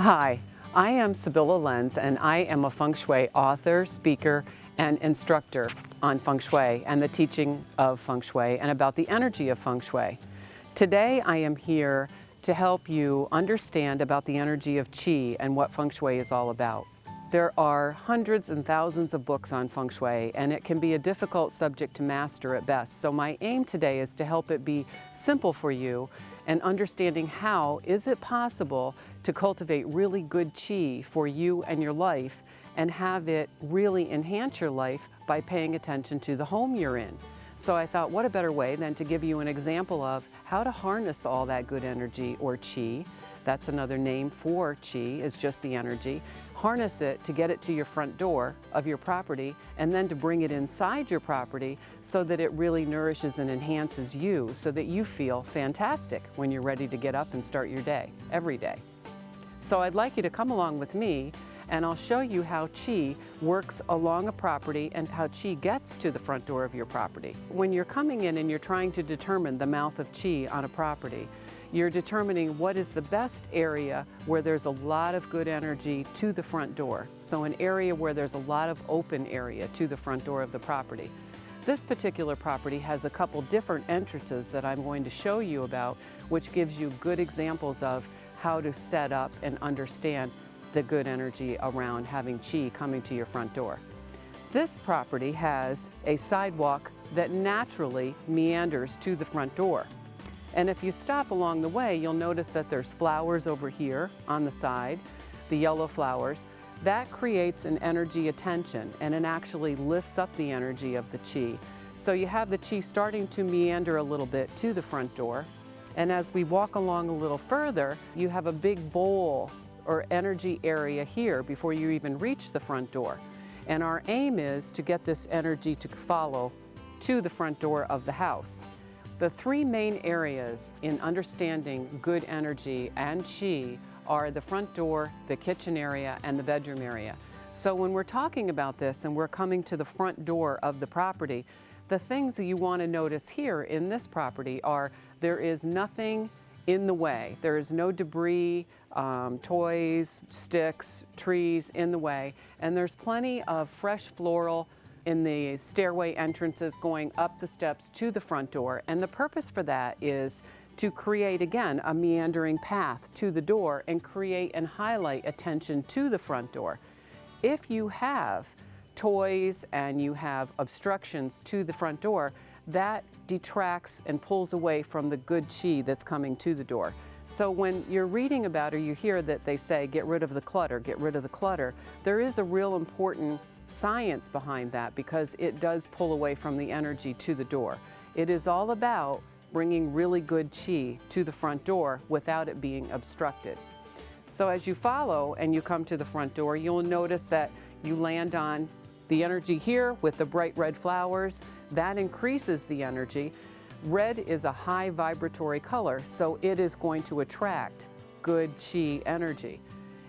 Hi, I am Sybilla Lenz, and I am a Feng Shui author, speaker, and instructor on Feng Shui and the teaching of Feng Shui and about the energy of Feng Shui. Today I am here to help you understand about the energy of Qi and what Feng Shui is all about. There are hundreds and thousands of books on Feng Shui, and it can be a difficult subject to master at best. So my aim today is to help it be simple for you and understanding how is it possible to cultivate really good Qi for you and your life and have it really enhance your life by paying attention to the home you're in. So I thought, what a better way than to give you an example of how to harness all that good energy, or Qi. That's another name for Qi, is just the energy. Harness it to get it to your front door of your property, and then to bring it inside your property so that it really nourishes and enhances you so that you feel fantastic when you're ready to get up and start your day, every day. So I'd like you to come along with me, and I'll show you how Qi works along a property and how Qi gets to the front door of your property. When you're coming in and you're trying to determine the amount of Qi on a property, you're determining what is the best area where there's a lot of good energy to the front door. So an area where there's a lot of open area to the front door of the property. This particular property has a couple different entrances that I'm going to show you about, which gives you good examples of how to set up and understand the good energy around having Qi coming to your front door. This property has a sidewalk that naturally meanders to the front door. And if you stop along the way, you'll notice that there's flowers over here on the side, the yellow flowers. That creates an energy attention, and it actually lifts up the energy of the Qi. So you have the Qi starting to meander a little bit to the front door. And as we walk along a little further, you have a big bowl or energy area here before you even reach the front door. And our aim is to get this energy to follow to the front door of the house. The three main areas in understanding good energy and Qi are the front door, the kitchen area, and the bedroom area. So when we're talking about this and we're coming to the front door of the property, the things that you want to notice here in this property are there is nothing in the way. There is no debris, toys, sticks, trees in the way, and there's plenty of fresh floral in the stairway entrances going up the steps to the front door. And the purpose for that is to create, again, a meandering path to the door and create and highlight attention to the front door. If you have toys and you have obstructions to the front door, that detracts and pulls away from the good Qi that's coming to the door. So when you're reading about or you hear that they say, get rid of the clutter, get rid of the clutter, there is a real important science behind that, because it does pull away from the energy to the door. It is all about bringing really good Qi to the front door without it being obstructed. So as you follow and you come to the front door, you'll notice that you land on the energy here with the bright red flowers. That increases the energy. Red is a high vibratory color, so it is going to attract good Qi energy.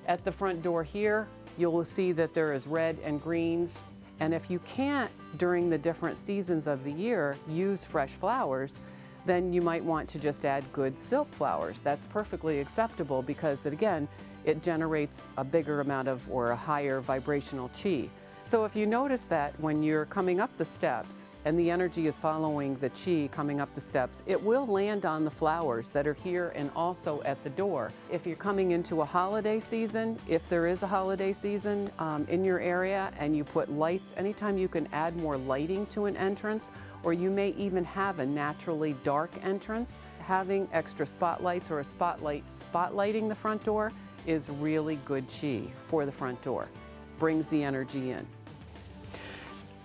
At the front door here, you'll see that there is red and greens. And if you can't, during the different seasons of the year, use fresh flowers, then you might want to just add good silk flowers. That's perfectly acceptable because, again, it generates a bigger amount of, or a higher vibrational Qi. So if you notice that when you're coming up the steps and the energy is following the Qi coming up the steps, it will land on the flowers that are here and also at the door. If you're coming into a holiday season, if there is a holiday season in your area and you put lights, anytime you can add more lighting to an entrance, or you may even have a naturally dark entrance, having extra spotlights or a spotlight spotlighting the front door is really good Qi for the front door. Brings the energy in.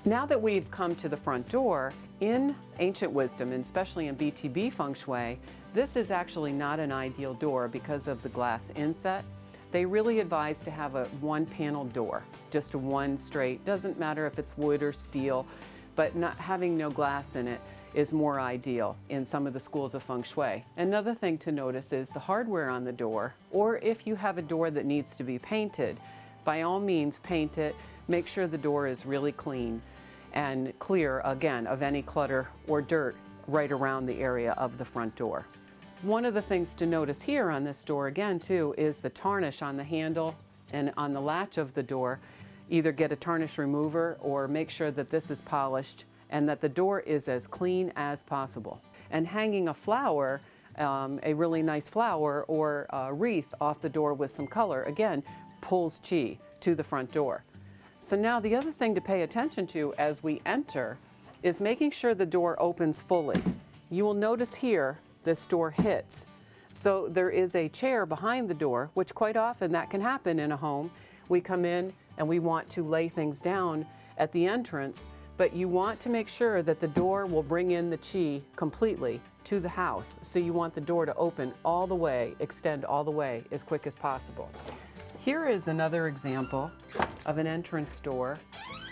Now that we've come to the front door, in ancient wisdom, and especially in BTB Feng Shui, this is actually not an ideal door because of the glass inset. They really advise to have a one-panel door, just a one straight. Doesn't matter if it's wood or steel, but not having no glass in it is more ideal in some of the schools of Feng Shui. Another thing to notice is the hardware on the door, or if you have a door that needs to be painted, by all means paint it. Make sure the door is really clean and clear, again, of any clutter or dirt right around the area of the front door. One of the things to notice here on this door again too is the tarnish on the handle and on the latch of the door. Either get a tarnish remover or make sure that this is polished and that the door is as clean as possible. And hanging a flower, a really nice flower or a wreath off the door with some color, again, pulls chi to the front door. So now the other thing to pay attention to as we enter is making sure the door opens fully. You will notice here this door hits. So there is a chair behind the door, which quite often that can happen in a home. We come in and we want to lay things down at the entrance, but you want to make sure that the door will bring in the chi completely to the house. So you want the door to open all the way, extend all the way as quick as possible. Here is another example of an entrance door,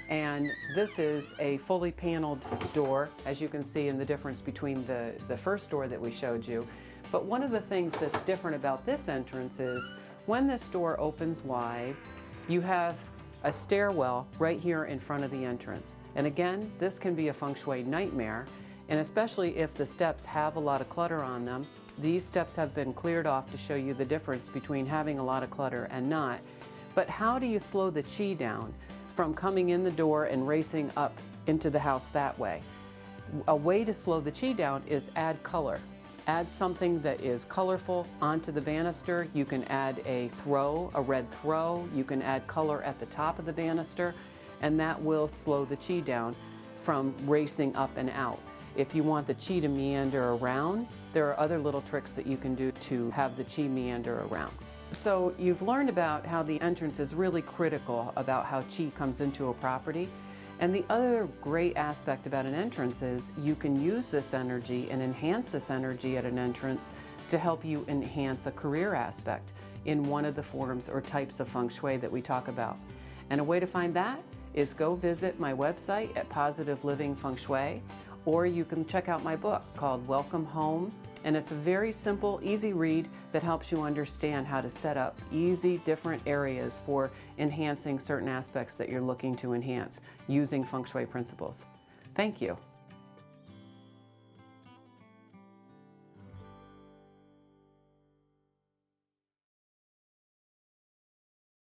and this is a fully paneled door, as you can see in the difference between the first door that we showed you. But one of the things that's different about this entrance is when this door opens wide, you have a stairwell right here in front of the entrance. And again, this can be a feng shui nightmare, and especially if the steps have a lot of clutter on them. These steps have been cleared off to show you the difference between having a lot of clutter and not. But how do you slow the chi down from coming in the door and racing up into the house that way? A way to slow the chi down is add color. Add something that is colorful onto the banister. You can add a throw, a red throw. You can add color at the top of the banister, and that will slow the chi down from racing up and out. If you want the chi to meander around, there are other little tricks that you can do to have the chi meander around. So you've learned about how the entrance is really critical about how chi comes into a property. And the other great aspect about an entrance is you can use this energy and enhance this energy at an entrance to help you enhance a career aspect in one of the forms or types of feng shui that we talk about. And a way to find that is go visit my website at Positive Living Feng Shui, or you can check out my book called Welcome Home. And it's a very simple, easy read that helps you understand how to set up easy, different areas for enhancing certain aspects that you're looking to enhance using feng shui principles. Thank you.